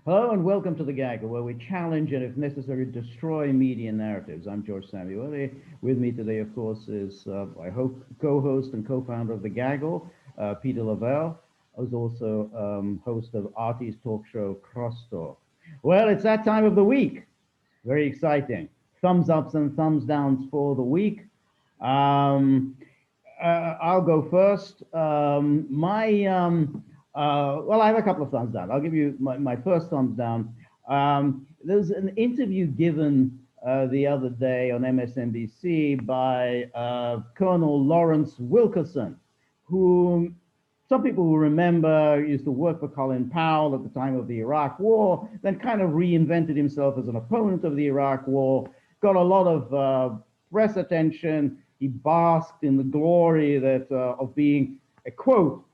Hello and welcome to The Gaggle, where we challenge and, if necessary, destroy media narratives. I'm George Szamuely. With me today, of course, is my co-host and co-founder of The Gaggle, Peter Lavelle, who's also host of Artie's talk show, Crosstalk. Well, it's that time of the week. Very exciting. Thumbs ups and thumbs downs for the week. Um, I'll go first. Well, I have a couple of thumbs down. I'll give you my first thumbs down. There's an interview given the other day on MSNBC by Colonel Lawrence Wilkerson, who some people will remember used to work for Colin Powell at the time of the Iraq War, then kind of reinvented himself as an opponent of the Iraq War, got a lot of press attention. He basked in the glory that of being a quote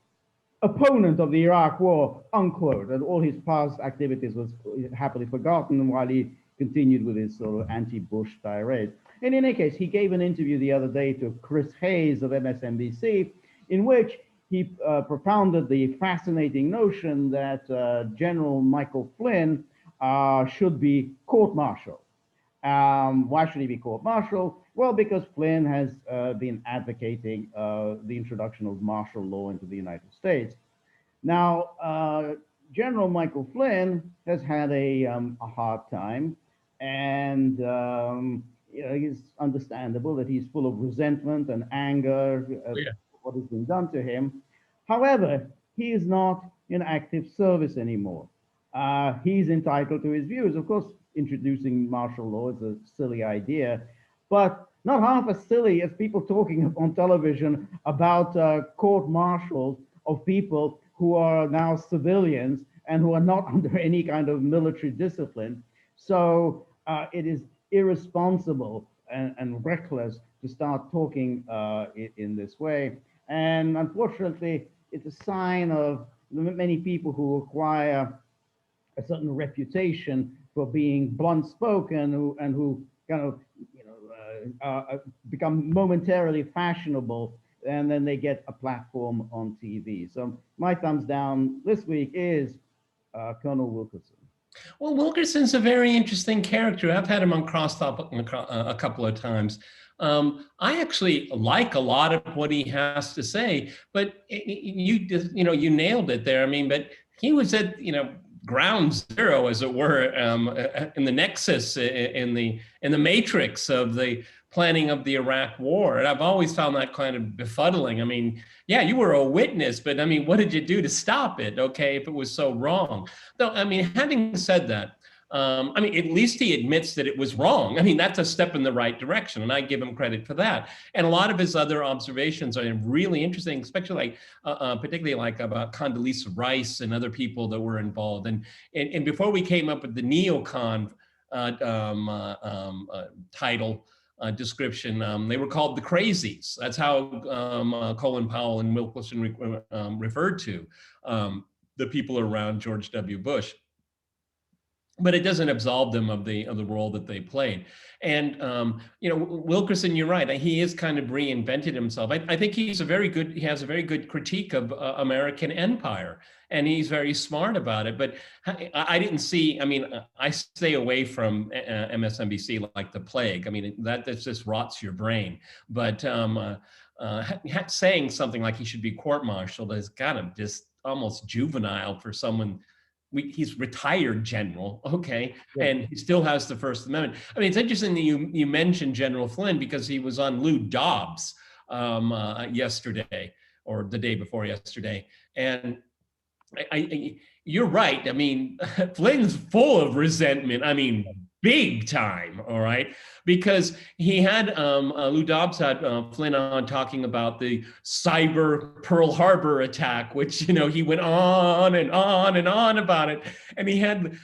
opponent of the Iraq War, unquote, and all his past activities was happily forgotten while he continued with his sort of anti-Bush tirade. And in any case, he gave an interview the other day to Chris Hayes of MSNBC, in which he propounded the fascinating notion that General Michael Flynn should be court-martialed. Why should he be court-martialed? Well, because Flynn has been advocating the introduction of martial law into the United States. Now, General Michael Flynn has had a hard time, and it's understandable that he's full of resentment and anger at what has been done to him. However, he is not in active service anymore. He's entitled to his views. Of course, introducing martial law is a silly idea, but not half as silly as people talking on television about court-martials of people who are now civilians and who are not under any kind of military discipline. So it is irresponsible and reckless to start talking in this way. And unfortunately, it's a sign of many people who acquire a certain reputation for being blunt-spoken and who kind of become momentarily fashionable, and then they get a platform on TV. So my thumbs down this week is Colonel Wilkerson. Well, Wilkerson's a very interesting character. I've had him on Crosstalk a couple of times. I actually like a lot of what he has to say, but you nailed it there. I mean, but he was at ground zero, as it were, in the nexus, in the matrix of the planning of the Iraq War. And I've always found that kind of befuddling. I mean, yeah, you were a witness, but I mean, what did you do to stop it? Okay, if it was so wrong. Though, I mean, having said that, I mean, at least he admits that it was wrong. I mean, that's a step in the right direction, and I give him credit for that. And a lot of his other observations are really interesting, especially particularly like about Condoleezza Rice and other people that were involved. And before we came up with the neocon title description, they were called the crazies. That's how Colin Powell and Wilkerson referred to the people around George W. Bush. But it doesn't absolve them of the role that they played. And Wilkerson, you're right. He is kind of reinvented himself. I think he has a very good critique of American empire, and he's very smart about it. But I didn't see. I mean, I stay away from MSNBC like the plague. I mean, that just rots your brain. But saying something like he should be court-martialed is kind of just almost juvenile for someone. He's retired general, okay, yeah. And he still has the First Amendment. I mean, it's interesting that you mentioned General Flynn because he was on Lou Dobbs yesterday or the day before yesterday, and you're right. I mean, Flynn's full of resentment. I mean, big time, all right? Because he had, Lou Dobbs had Flynn on talking about the cyber Pearl Harbor attack, which, he went on and on and on about it. And he had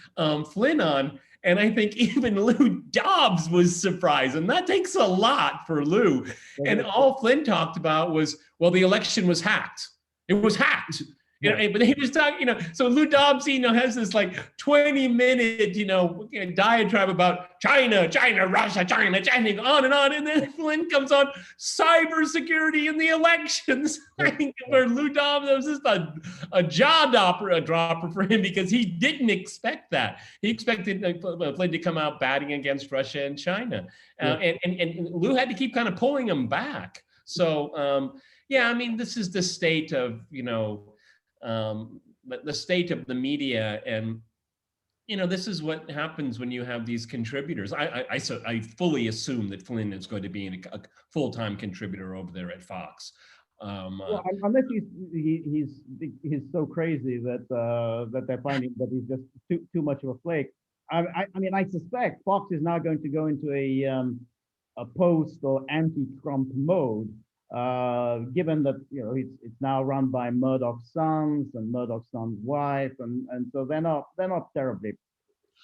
Flynn on, and I think even Lou Dobbs was surprised. And that takes a lot for Lou. And all Flynn talked about was, well, the election was hacked. It was hacked. But he was talking, so Lou Dobbs, has this like 20-minute, diatribe about China, Russia, China, on and on. And then Flynn comes on cybersecurity in the elections. I think for Lou Dobbs, it was just a jaw dropper for him because he didn't expect that. He expected Flynn to come out batting against Russia and China. And Lou had to keep kind of pulling him back. So, this is the state of, the state of the media. And, this is what happens when you have these contributors. I fully assume that Flynn is going to be a full-time contributor over there at Fox. Unless he's so crazy that they're finding that he's just too much of a flake. I suspect Fox is now going to go into a post or anti-Trump mode, given that it's now run by Murdoch's sons and Murdoch's son's wife, and so they're not terribly.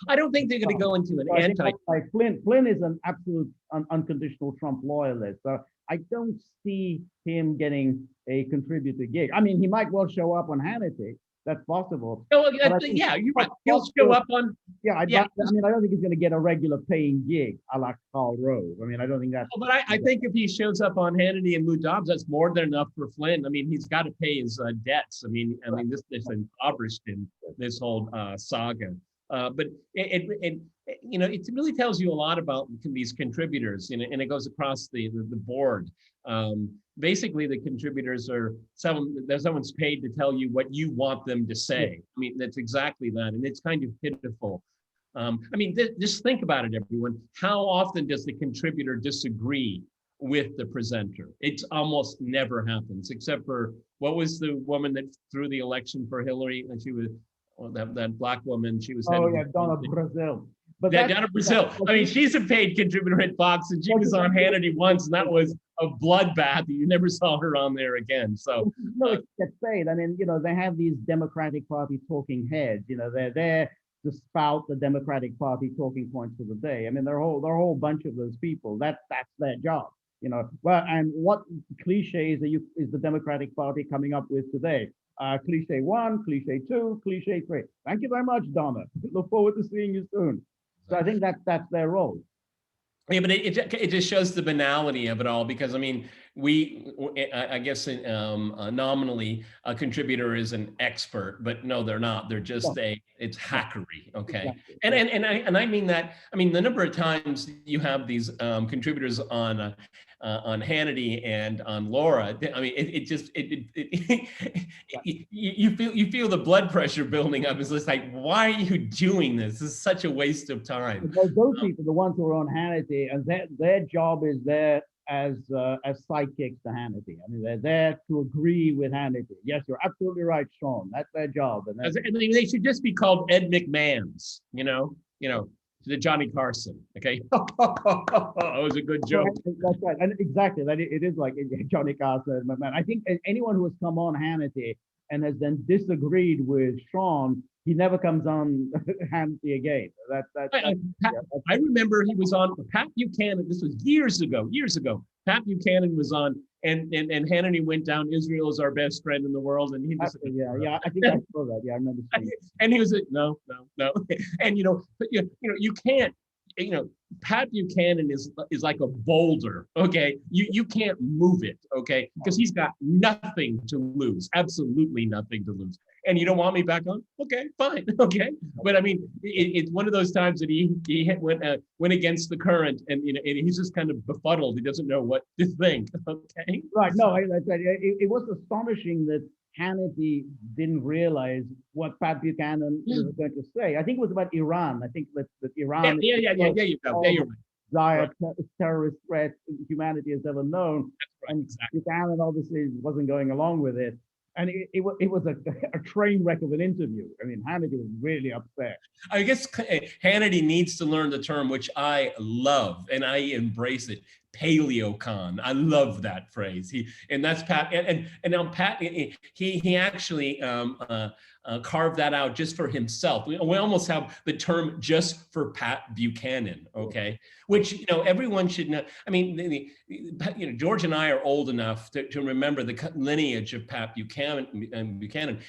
I don't think they're going to go into an anti. Like Flynn is an absolute unconditional Trump loyalist, so I don't see him getting a contributor gig. I mean, he might well show up on Hannity. That's possible. Oh, yeah, you're right. He'll show up on. I don't think he's going to get a regular paying gig a la Karl Rove. I don't think that's. But I think if he shows up on Hannity and Lou Dobbs, that's more than enough for Flynn. He's got to pay his debts. This impoverished in this whole saga. But it really tells you a lot about these contributors, and it goes across the board. Basically, the contributors are someone's paid to tell you what you want them to say. That's exactly that, and it's kind of pitiful. Just think about it, everyone. How often does the contributor disagree with the presenter? It almost never happens, except for what was the woman that threw the election for Hillary, and she was. That black woman, she was. Donna Brazile. Donna Brazile. She's a paid contributor at Fox, and she was on Hannity once, and that was a bloodbath. You never saw her on there again. So it's said. They have these Democratic Party talking heads. They're there to spout the Democratic Party talking points of the day. They're a whole bunch of those people. That's their job. And what cliches is the Democratic Party coming up with today? Cliche 1, cliche 2, cliche 3. Thank you very much, Donna. Look forward to seeing you soon. So I think that's their role. Yeah, but it just shows the banality of it all, because I guess nominally a contributor is an expert, but no, they're not. They're just it's hackery. Okay. Exactly. And I mean that. The number of times you have these contributors on Hannity and on Laura, you feel the blood pressure building up. It's just like, why are you doing this? This is such a waste of time. Those people, the ones who are on Hannity, and their job is there as sidekicks to Hannity. They're there to agree with Hannity. Yes, you're absolutely right, Sean. That's their job. And they should just be called Ed McMahons. The Johnny Carson. Okay, that was a good joke. That's right, and exactly that. It is like Johnny Carson. I think anyone who has come on Hannity and has then disagreed with Sean, he never comes on Hannity again. I remember he was on Pat Buchanan. This was years ago. Pat Buchanan was on, and Hannity went down. Israel is our best friend in the world, and he just I think I saw that. Yeah, I remember seeing it. And he was like, no, and you can't. Pat Buchanan is like a boulder. Okay, you can't move it. Okay, because he's got nothing to lose, absolutely nothing to lose. And you don't want me back on? Okay, fine. Okay, but it's one of those times that he went against the current, and and he's just kind of befuddled. He doesn't know what to think. Okay, right. No, it was astonishing that Hannity didn't realize what Pat Buchanan was going to say. I think it was about Iran. I think that Iran. Yeah. You go. Yeah, you're right. Terrorist threat humanity has ever known. That's right. And exactly. Buchanan obviously wasn't going along with it. And it was a train wreck of an interview. Hannity was really upset. I guess Hannity needs to learn the term, which I love, and I embrace it, paleocon. I love that phrase. And that's Pat. And now Pat, he actually carved that out just for himself. We almost have the term just for Pat Buchanan. Okay, which everyone should know. I mean, George and I are old enough to remember the lineage of Pat Buchanan,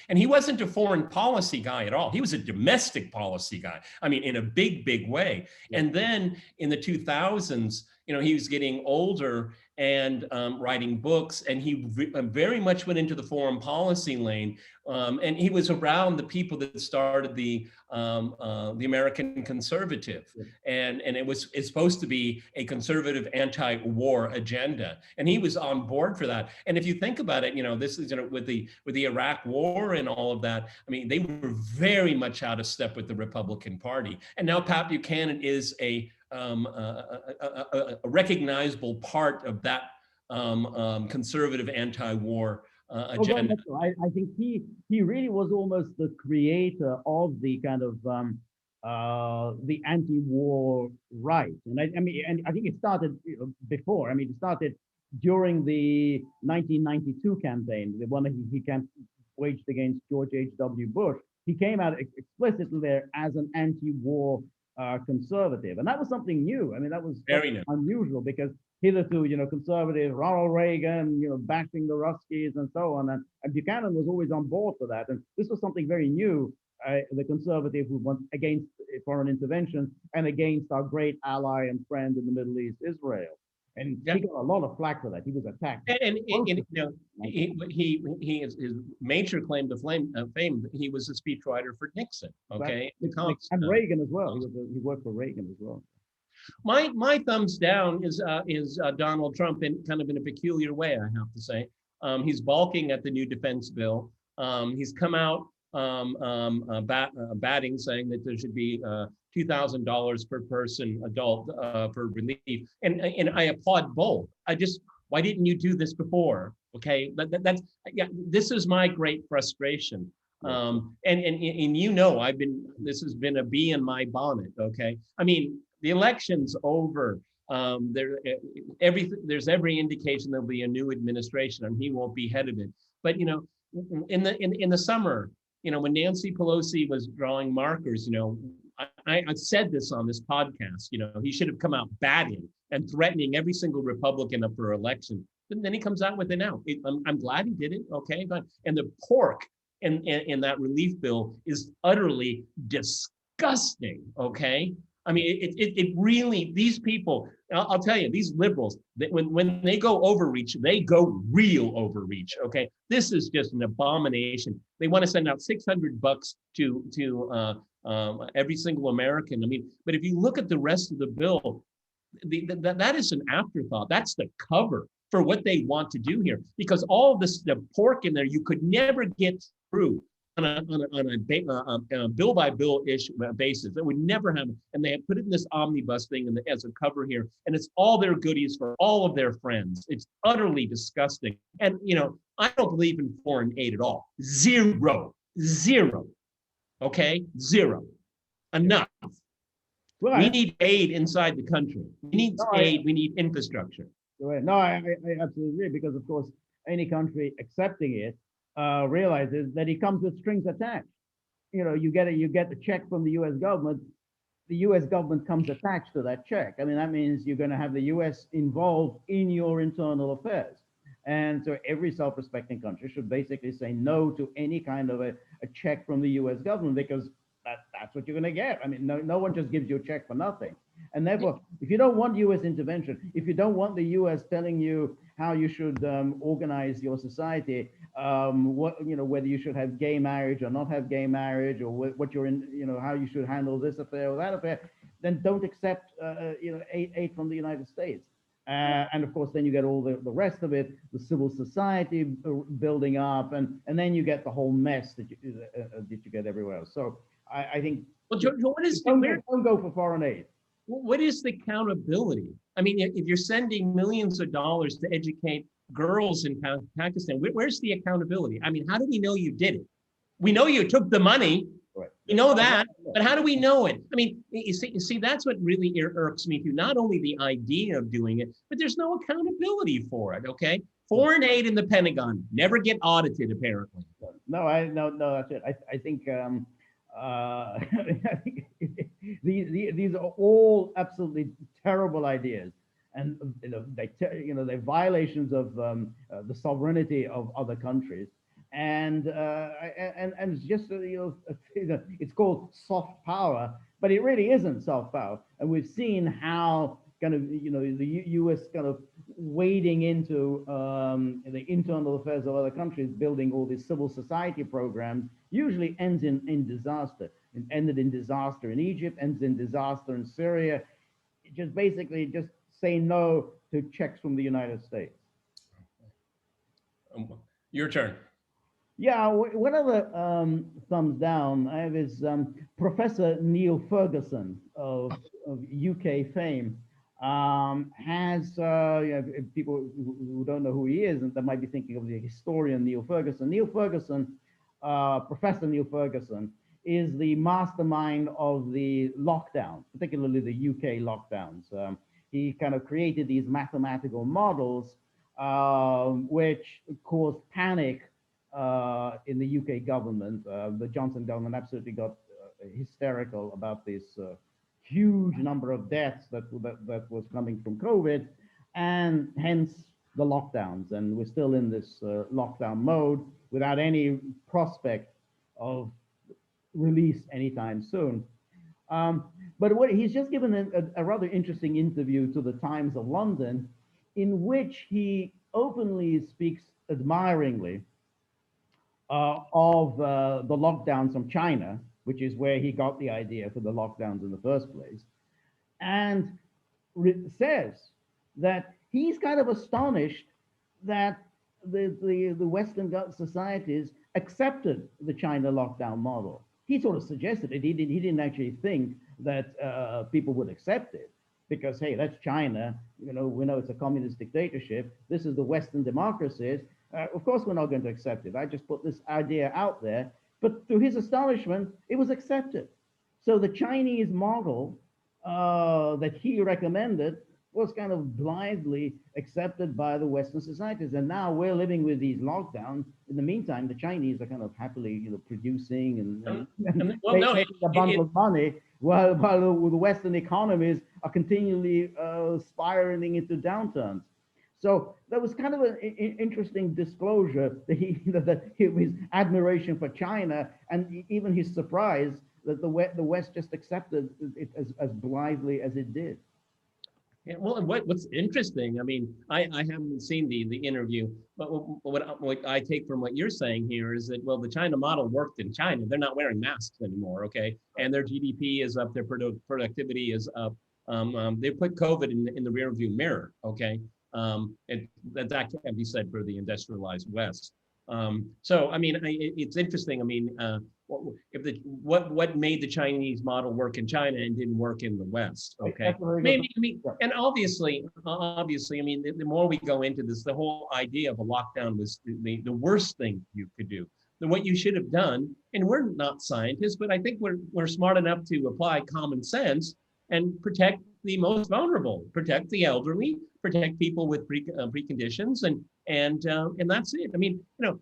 and he wasn't a foreign policy guy at all. He was a domestic policy guy. I mean, in a big way. And then in the 2000s, he was getting older and writing books, and he very much went into the foreign policy lane. And he was around the people that started the American Conservative, and it's supposed to be a conservative anti-war agenda, and he was on board for that. And if you think about it, this is with the Iraq War and all of that. I mean, they were very much out of step with the Republican Party, and now Pat Buchanan is a recognizable part of that conservative anti-war agenda. I think he really was almost the creator of the kind of the anti-war right, and I think it started before. I mean, it started during the 1992 campaign, the one that he waged against George H.W. Bush. He came out explicitly there as an anti-war conservative, and that was something new. I mean, that was very new, unusual, because hitherto, conservative Ronald Reagan, bashing the Ruskies and so on, and Buchanan was always on board for that. And this was something very new, the conservative who went against foreign intervention and against our great ally and friend in the Middle East, Israel. And he got a lot of flack for that. He was attacked. And his major claim to fame, he was a speechwriter for Nixon. Okay, and Reagan as well. He worked for Reagan as well. My thumbs down is Donald Trump, in kind of in a peculiar way, I have to say. He's balking at the new defense bill. He's come out batting, saying that there should be $2,000 per person, adult, for relief, and I applaud both. Why didn't you do this before? Okay, this is my great frustration. And this has been a bee in my bonnet. Okay, I mean, the election's over. There's every indication there'll be a new administration, and he won't be head of it. But in the summer, when Nancy Pelosi was drawing markers, I said this on this podcast, he should have come out batting and threatening every single Republican up for election. But then he comes out with it now. I'm glad he did it. Okay, and the pork in that relief bill is utterly disgusting. Okay. I mean, it really, these people, I'll tell you, these liberals, when they go overreach, they go real overreach, okay? This is just an abomination. They want to send out $600 to every single American. I mean, but if you look at the rest of the bill, that is an afterthought. That's the cover for what they want to do here, because all this, the pork in there, you could never get through on a bill by bill basis. That would never happen. And they have put it in this omnibus thing as a cover here, and it's all their goodies for all of their friends. It's utterly disgusting. And I don't believe in foreign aid at all. Zero. Okay, zero. Enough. Right. We need aid inside the country. We need aid. We need infrastructure. Right. No, I absolutely agree, because of course any country accepting it realizes that it comes with strings attached. You get a check from the U.S. government. The U.S. government comes attached to that check. I mean, that means you're going to have the U.S. involved in your internal affairs. And so every self-respecting country should basically say no to any kind of a check from the U.S. government, because that's what you're going to get. I mean, no one just gives you a check for nothing. And therefore, if you don't want U.S. intervention, if you don't want the U.S. telling you how you should organize your society, whether you should have gay marriage or not have gay marriage, or what you're in, how you should handle this affair or that affair, then don't accept, aid from the United States. And of course, then you get all the rest of it, the civil society building up, and then you get the whole mess that you get everywhere else. So I think, well, George, what is don't go for foreign aid. What is the accountability? I mean, if you're sending millions of dollars to educate girls in Pakistan, where's the accountability? I mean, how do we know you did it? We know you took the money. Right. We know that, but how do we know it? I mean, you see, that's what really irks me too. Not only the idea of doing it, but there's no accountability for it. Okay, foreign aid in the Pentagon never get audited apparently. No, that's it. I think I think these are all absolutely terrible ideas, and they're violations of the sovereignty of other countries, and it's just it's called soft power, but it really isn't soft power, and we've seen how kind of the U.S. kind of wading into the internal affairs of other countries, building all these civil society programs, usually ends in disaster. It ended in disaster in Egypt, ends in disaster in Syria. It just basically just say no to checks from the United States. Your turn. Yeah, one of the thumbs down I have is Professor Neil Ferguson of UK fame. Has people who don't know who he is, and they might be thinking of the historian Neil Ferguson. Professor Neil Ferguson, is the mastermind of the lockdowns, particularly the UK lockdowns. He kind of created these mathematical models which caused panic in the UK government. The Johnson government absolutely got hysterical about this huge number of deaths that was coming from COVID, and hence the lockdowns. And we're still in this lockdown mode without any prospect of release anytime soon. But he's just given a rather interesting interview to the Times of London, in which he openly speaks admiringly of the lockdowns from China, which is where he got the idea for the lockdowns in the first place, and says that he's kind of astonished that the Western societies accepted the China lockdown model. He sort of suggested it. He didn't actually think that people would accept it, because hey, that's China. We know it's a communist dictatorship. This is the Western democracies. Of course, we're not going to accept it. I just put this idea out there. But to his astonishment, it was accepted. So the Chinese model that he recommended was kind of blindly accepted by the Western societies. And now we're living with these lockdowns. In the meantime, the Chinese are kind of happily, producing and making a bundle of money, while the Western economies are continually spiraling into downturns. So that was kind of an interesting disclosure that his admiration for China, and even his surprise that the West just accepted it as blithely as it did. Yeah, well, and what's interesting, I mean, I haven't seen the interview, but what I take from what you're saying here is that, well, the China model worked in China. They're not wearing masks anymore, okay? And their GDP is up, their productivity is up. They put COVID in the rearview mirror, okay? That can't be said for the industrialized West. So, I mean, it's interesting. I mean, what made the Chinese model work in China and didn't work in the West? Okay, maybe. I mean, and obviously, I mean, the more we go into this, the whole idea of a lockdown was the worst thing you could do. What you should have done, and we're not scientists, but I think we're smart enough to apply common sense and protect the most vulnerable, protect the elderly, protect people with preconditions, and that's it. I mean,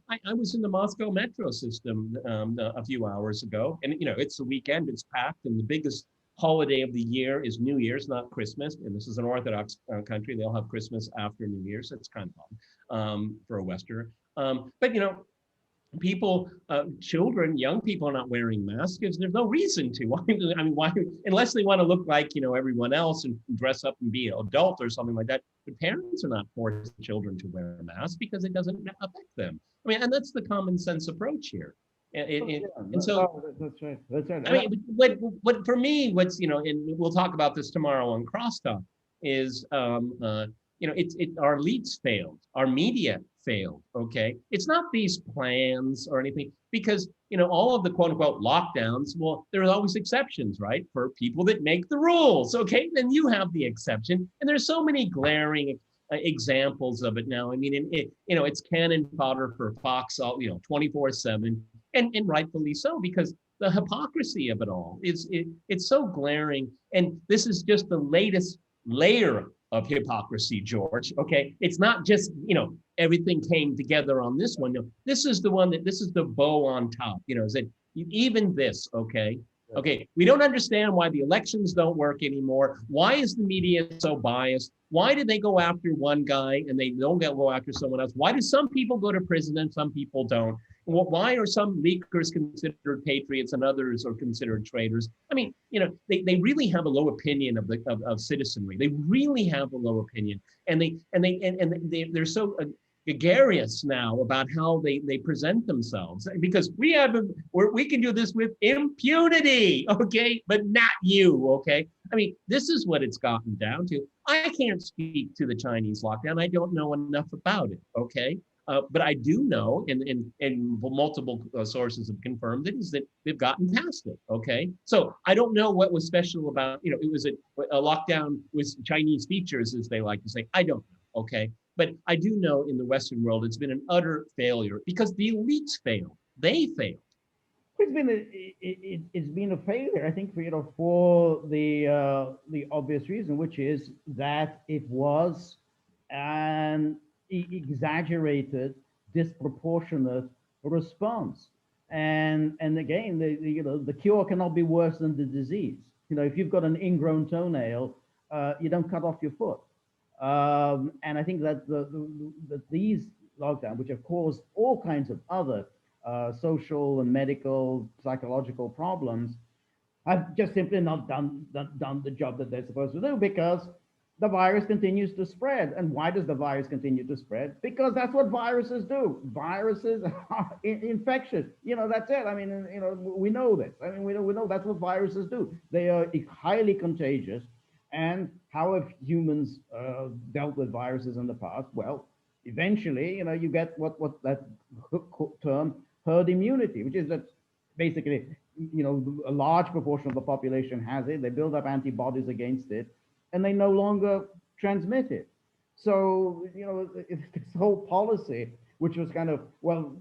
I was in the Moscow metro system a few hours ago, and it's the weekend, it's packed, and the biggest holiday of the year is New Year's, not Christmas. And this is an Orthodox country; they'll have Christmas after New Year's. That's kind of fun for a Westerner. But people, children, young people are not wearing masks because there's no reason to. Why, unless they want to look like, everyone else and dress up and be an adult or something like that. But parents are not forcing children to wear a mask because it doesn't affect them. I mean, and that's the common sense approach here. And so, that's right. That's right. I mean, what for me, and we'll talk about this tomorrow on Crosstalk, is it's our elites failed, our media failed. Okay, it's not these plans or anything, because all of the quote unquote lockdowns, well, there's always exceptions, right, for people that make the rules. Okay, then you have the exception, and there's so many glaring examples of it now. I mean, it's cannon fodder for Fox, 24/7. and rightfully so, because the hypocrisy of it all it's so glaring. And this is just the latest layer of hypocrisy, George. Okay, it's not just everything came together on this one. No, this is the one this is the bow on top. Is that even this? Okay, okay, we don't understand why the elections don't work anymore. Why is the media so biased? Why did they go after one guy and they don't go after someone else? Why do some people go to prison and some people don't? Why are some leakers considered patriots and others are considered traitors? I mean, they really have a low opinion of citizenry. They really have a low opinion, and they're so gregarious now about how they present themselves, because we can do this with impunity, okay, but not you, okay. I mean, this is what it's gotten down to. I can't speak to the Chinese lockdown. I don't know enough about it, okay. But I do know, and multiple sources have confirmed it, is that they've gotten past it. Okay, so I don't know what was special about, it was a lockdown with Chinese features, as they like to say. I don't know. Okay, but I do know in the Western world it's been an utter failure because the elites failed. They failed. It's been a failure, I think, for the obvious reason, which is that it was an exaggerated, disproportionate response. And again, the cure cannot be worse than the disease. If you've got an ingrown toenail, you don't cut off your foot. And I think that that these lockdowns, which have caused all kinds of other social and medical, psychological problems, have just simply not done the job that they're supposed to do, because the virus continues to spread. And why does the virus continue to spread? Because that's what viruses do. Viruses are infectious. That's it. I mean, we know this. I mean, we know that's what viruses do. They are highly contagious. And how have humans dealt with viruses in the past? Well, eventually, you get what that term herd immunity, which is that basically, a large proportion of the population has it. They build up antibodies against it, and they no longer transmit it. So, this whole policy, which was kind of, well,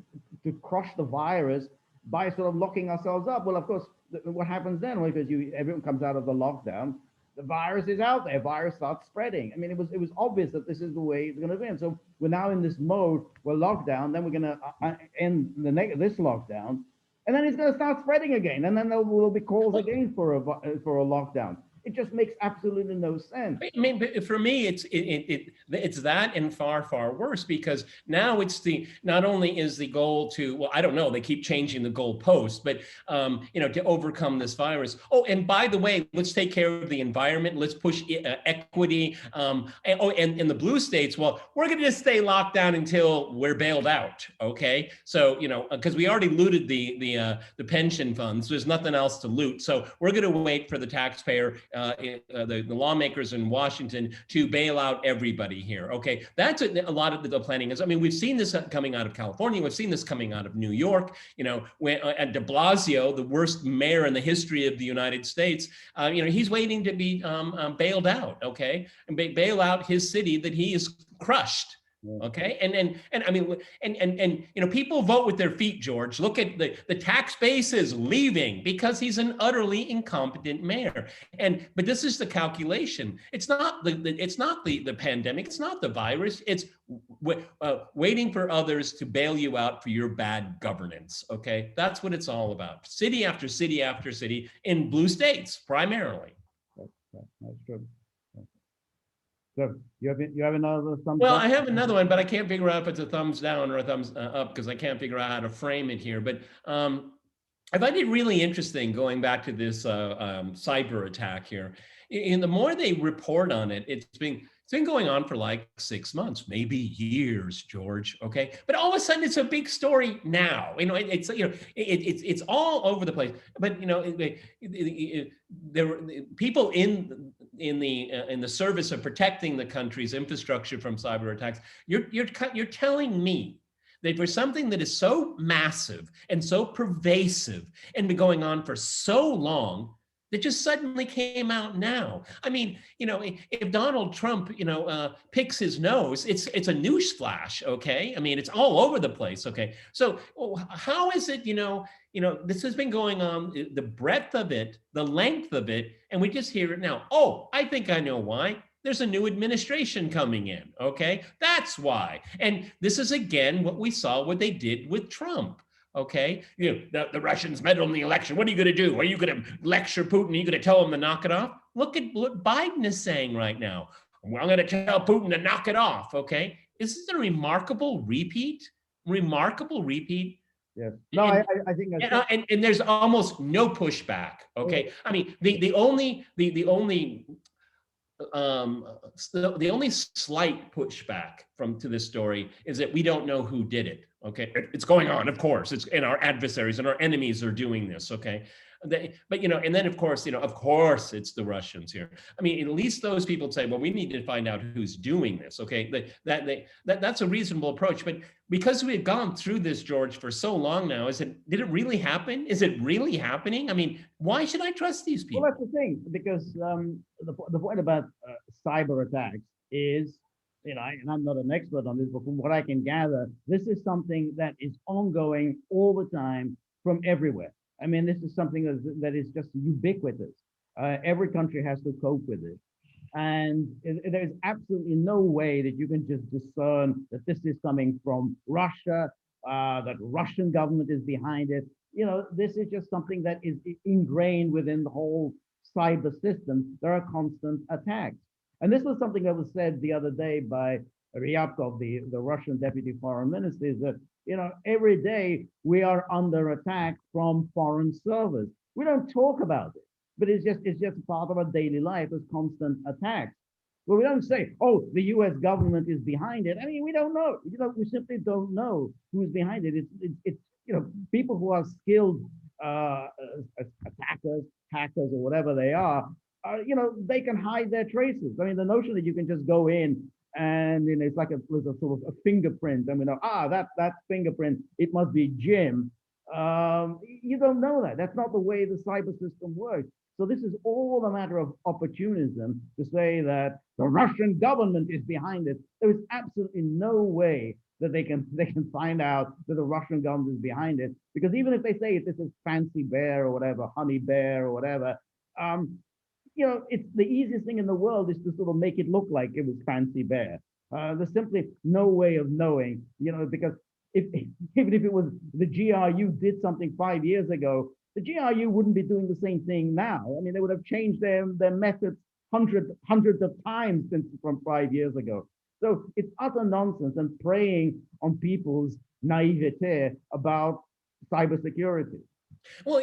to crush the virus by sort of locking ourselves up. Well, of course, what happens then? Well, because everyone comes out of the lockdown, the virus is out there. Virus starts spreading. I mean, it was obvious that this is the way it's going to be. And so we're now in this mode. We're locked down. Then we're going to end this lockdown, and then it's going to start spreading again. And then there will be calls again for a lockdown. It just makes absolutely no sense. I mean, but for me, it's that and far, far worse, because now it's not only is the goal to, well, I don't know, they keep changing the goalposts, but to overcome this virus. Oh, and by the way, let's take care of the environment. Let's push equity. And the blue states, well, we're going to just stay locked down until we're bailed out. Okay, so because we already looted the pension funds, there's nothing else to loot. So we're going to wait for the taxpayer. The lawmakers in Washington to bail out everybody here. Okay, that's a lot of the planning is. I mean, we've seen this coming out of California. We've seen this coming out of New York. When at De Blasio, the worst mayor in the history of the United States, he's waiting to be bailed out. Okay, and bail out his city that he is crushed. Okay, and I mean, and people vote with their feet, George. Look at the tax base is leaving because he's an utterly incompetent mayor. But this is the calculation. It's not the pandemic. It's not the virus. It's waiting for others to bail you out for your bad governance. Okay, that's what it's all about. City after city after city in blue states, primarily. That's true. So you have another thumbs well, up? I have another one, but I can't figure out if it's a thumbs down or a thumbs up because I can't figure out how to frame it here. But I find it really interesting going back to this cyber attack here. And the more they report on it, it's been going on for like 6 months, maybe years, George. Okay, but all of a sudden it's a big story now. It's all over the place. But there were people in the service of protecting the country's infrastructure from cyber attacks. You're telling me that for something that is so massive and so pervasive and been going on for so long, that just suddenly came out now. I mean, if Donald Trump, picks his nose, it's a news flash, okay? I mean, it's all over the place, okay? So how is it, this has been going on, the breadth of it, the length of it, and we just hear it now. Oh, I think I know why. There's a new administration coming in, okay? That's why. And this is again what we saw what they did with Trump. Okay, the Russians meddled in the election. What are you going to do? Are you going to lecture Putin? Are you going to tell him to knock it off? Look at what Biden is saying right now. Well, I'm going to tell Putin to knock it off. Okay, is this a remarkable repeat? Remarkable repeat. Yes. No, I think that's and there's almost no pushback. Okay, I mean the only the only slight pushback to this story is that we don't know who did it. Okay, it's going on, of course. It's and our adversaries and our enemies are doing this. Okay, but and then of course, it's the Russians here. I mean, at least those people say, well, we need to find out who's doing this. Okay, that's a reasonable approach. But because we've gone through this, George, for so long now, did it really happen? Is it really happening? I mean, why should I trust these people? Well, that's the thing, because the point about cyber attacks is, and I'm not an expert on this, but from what I can gather, this is something that is ongoing all the time from everywhere. I mean, this is something that is just ubiquitous. Every country has to cope with it. And there's absolutely no way that you can just discern that this is coming from Russia, that Russian government is behind it. This is just something that is ingrained within the whole cyber system. There are constant attacks. And this was something that was said the other day by Ryabkov, the Russian deputy foreign minister, is that, every day we are under attack from foreign servers. We don't talk about it, but it's just part of our daily life as constant attacks. Well, we don't say, oh, the US government is behind it. I mean, we don't know. We simply don't know who's behind it. It's people who are skilled attackers, hackers, or whatever they are, they can hide their traces. I mean, the notion that you can just go in and it's like there's a sort of a fingerprint. I mean, that fingerprint, it must be Jim. You don't know that. That's not the way the cyber system works. So this is all a matter of opportunism to say that the Russian government is behind it. There is absolutely no way that they can find out that the Russian government is behind it, because even if they say this is Fancy Bear or whatever, Honey Bear or whatever, it's the easiest thing in the world is to sort of make it look like it was Fancy Bear. There's simply no way of knowing, because even if it was the GRU did something 5 years ago, the GRU wouldn't be doing the same thing now. I mean, they would have changed their methods hundreds of times from 5 years ago. So it's utter nonsense and preying on people's naivete about cybersecurity. Well,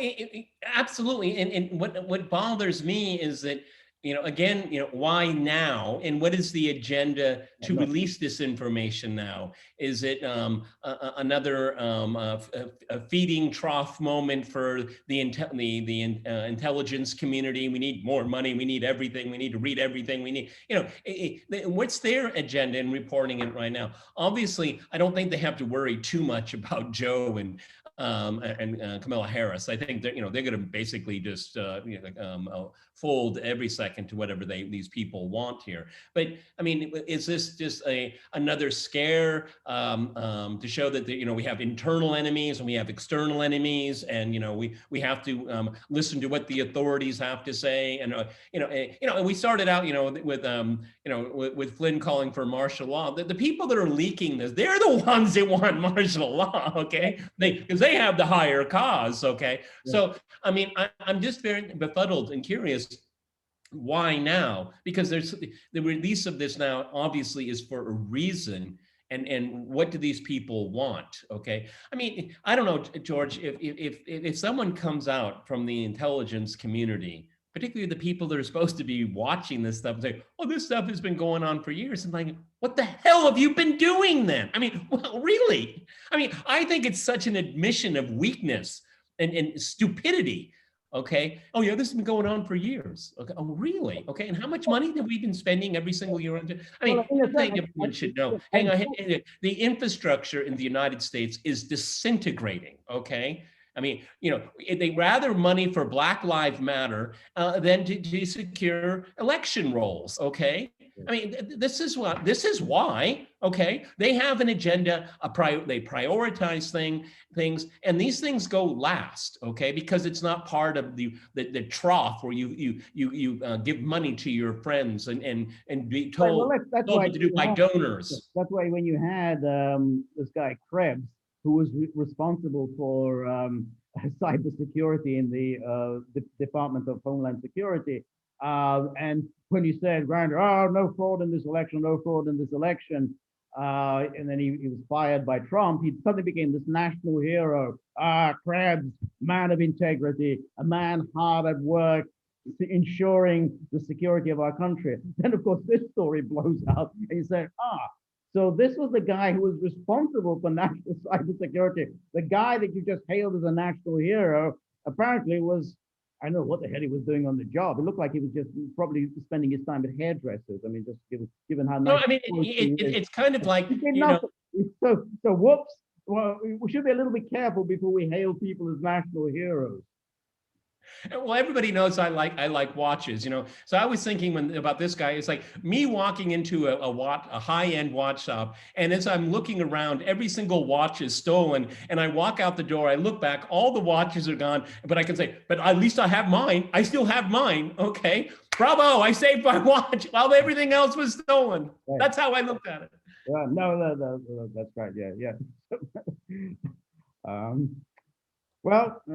absolutely. And what bothers me is that, again, why now? And what is the agenda to release this information now? Is it another feeding trough moment for the intelligence community? We need more money. We need everything. We need to read everything. We need, what's their agenda in reporting it right now? Obviously, I don't think they have to worry too much about Joe and Kamala Harris. I think they're going to basically just fold every second to whatever these people want here. But I mean, is this just another scare to show that we have internal enemies and we have external enemies, and we have to listen to what the authorities have to say, and and we started out with Flynn calling for martial law. The people that are leaking this, they're the ones that want martial law, okay? Because they have the higher cause, okay? Yeah. So I mean, I'm just very befuddled and curious. Why now? Because there's the release of this now obviously is for a reason. And what do these people want? Okay, I mean, I don't know, George. If someone comes out from the intelligence community, particularly the people that are supposed to be watching this stuff, and say, "Oh, this stuff has been going on for years," and like, what the hell have you been doing then? I mean, well, really? I mean, I think it's such an admission of weakness and stupidity. Okay. Oh yeah, this has been going on for years. Okay. Oh really? Okay. And how much money have we been spending every single year on? I mean, I think everyone should know. Hang on. The infrastructure in the United States is disintegrating. Okay. I mean, they rather money for Black Lives Matter than to secure election rolls. Okay, I mean, this is why. Okay, they have an agenda. They prioritize things, and these things go last. Okay, because it's not part of the trough where you give money to your friends and be told that's why what to do by donors. That's why when you had this guy Krebs, who was responsible for cybersecurity in the Department of Homeland Security, and when you said, Grinder, oh, no fraud in this election, no fraud in this election, and then he was fired by Trump, he suddenly became this national hero. Krebs, man of integrity, a man hard at work, ensuring the security of our country. Then, of course, this story blows out, and you say, so this was the guy who was responsible for national cybersecurity. The guy that you just hailed as a national hero apparently was, I don't know what the hell he was doing on the job. It looked like he was just probably spending his time at hairdressers. I mean, just given how nice. No, I mean, it's kind of like, So whoops. Well, we should be a little bit careful before we hail people as national heroes. Well, everybody knows I like watches, So I was thinking about this guy. It's like me walking into a high-end watch shop, and as I'm looking around, every single watch is stolen. And I walk out the door, I look back, all the watches are gone. But I can say, but at least I have mine. I still have mine. Okay, bravo! I saved my watch while everything else was stolen. Right. That's how I looked at it. No, that's right. Yeah. Well, you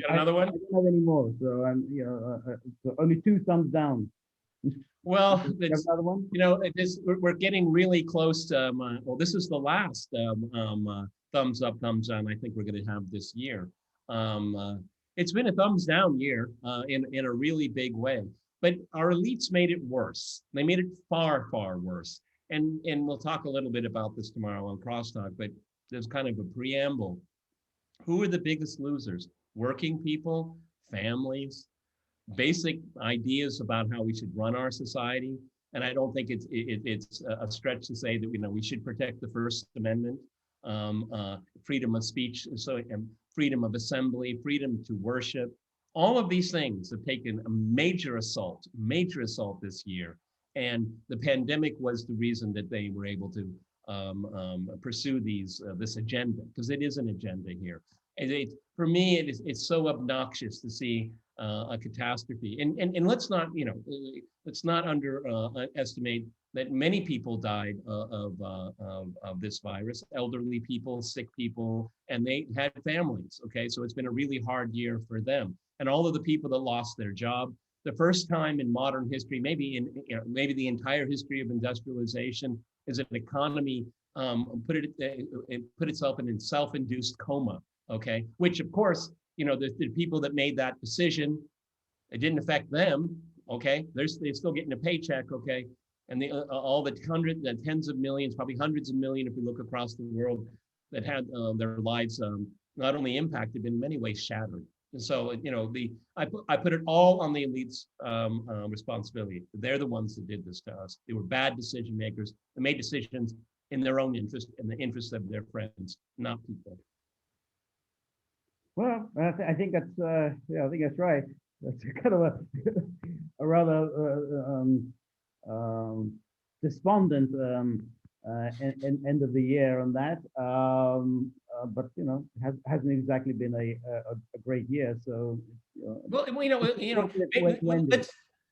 got another one? I don't have any more, so I'm, so only 2 thumbs down. Well, it's, another one? We're getting really close to. Well, this is the last thumbs up, thumbs down. I think we're going to have this year. It's been a thumbs down year in a really big way. But our elites made it worse. They made it far, far worse. And we'll talk a little bit about this tomorrow on Crosstalk. But there's kind of a preamble. Who are the biggest losers? Working people, families, basic ideas about how we should run our society. And I don't think it's a stretch to say that we should protect the First Amendment, freedom of speech, and freedom of assembly, freedom to worship. All of these things have taken a major assault this year. And the pandemic was the reason that they were able to pursue this agenda, because it is an agenda here. For me, it's so obnoxious to see a catastrophe, and let's not underestimate that many people died of this virus, elderly people, sick people, and they had families. Okay, so it's been a really hard year for them, and all of the people that lost their job. The first time in modern history, maybe the entire history of industrialization, is an economy put itself in a self-induced coma. Okay, which of course, the people that made that decision, it didn't affect them. Okay, they're still getting a paycheck. Okay, and all the tens of millions, probably hundreds of million, if we look across the world, that had their lives not only impacted, but in many ways shattered. And so, I put it all on the elites' responsibility. They're the ones that did this to us. They were bad decision makers. They made decisions in their own interest, in the interest of their friends, not people. Well, I think that's I think that's right. That's kind of a rather despondent end of the year on that. But hasn't exactly been a great year. So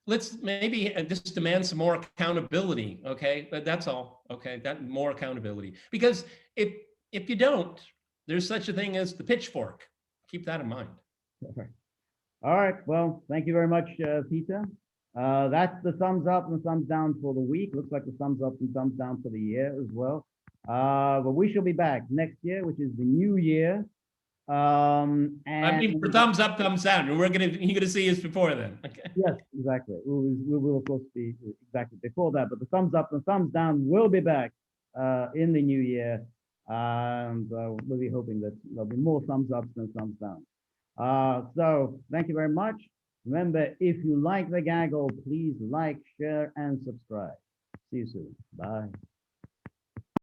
let's maybe just demand some more accountability. Okay, but that's all. Okay, that more accountability, because if you don't, there's such a thing as the pitchfork. Keep that in mind. All right. Well, thank you very much, Peter. That's the thumbs up and the thumbs down for the week. Looks like the thumbs up and thumbs down for the year as well. But we shall be back next year, which is the new year. And I mean, for thumbs up, thumbs down. You're gonna see us before then. Okay. Yes, exactly. We will of course be exactly before that. But the thumbs up and thumbs down will be back in the new year. And we'll be hoping that there'll be more thumbs ups than thumbs down. So thank you very much. Remember, if you like the gaggle, please like, share, and subscribe. See you soon. Bye.